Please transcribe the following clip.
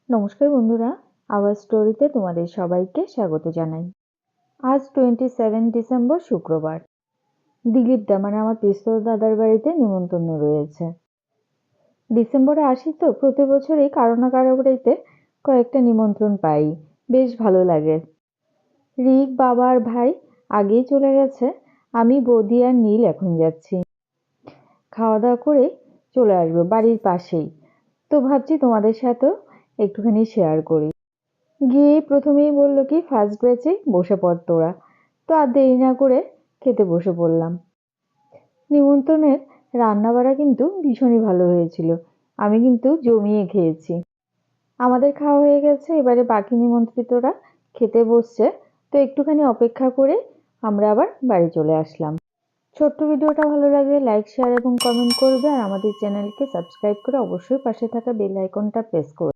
নমস্কার বন্ধুরা, আওয়ার স্টোরিতে তোমাদের সবাইকে স্বাগত জানাই। আজ 27 শুক্রবার। দিলীপ দা মানে আমার পিস্তল দাদার বাড়িতে নিমন্ত্রণ রয়েছে। ডিসেম্বরে আসি তো প্রতি বছরই কারো না কারো বাড়িতে কয়েকটা নিমন্ত্রণ পাই, বেশ ভালো লাগে। রিক, বাবা আর ভাই আগেই চলে গেছে, আমি, বৌদি আর নীল এখন যাচ্ছি। খাওয়া দাওয়া করে চলে আসবো, বাড়ির পাশেই। তো ভাবছি তোমাদের সাথেও একটুখানি শেয়ার করি। গিয়ে প্রথমেই বলল কি ফার্স্ট ব্যাচে বসে পড় তোরা। তো আর দেরি না করে খেতে বসে পড়লাম। নিমন্ত্রণের রান্না বাড়া কিন্তু ভীষণই ভালো হয়েছিল, আমি কিন্তু জমিয়ে খেয়েছি। আমাদের খাওয়া হয়ে গেছে, এবারে বাকি নিমন্ত্রিতরা খেতে বসছে। তো একটুখানি অপেক্ষা করে আমরা আবার বাড়ি চলে আসলাম। ছোট্ট ভিডিওটা ভালো লাগলে লাইক, শেয়ার এবং কমেন্ট করবে, আর আমাদের চ্যানেলকে সাবস্ক্রাইব করে অবশ্যই পাশে থাকা বেল আইকনটা প্রেস করবে।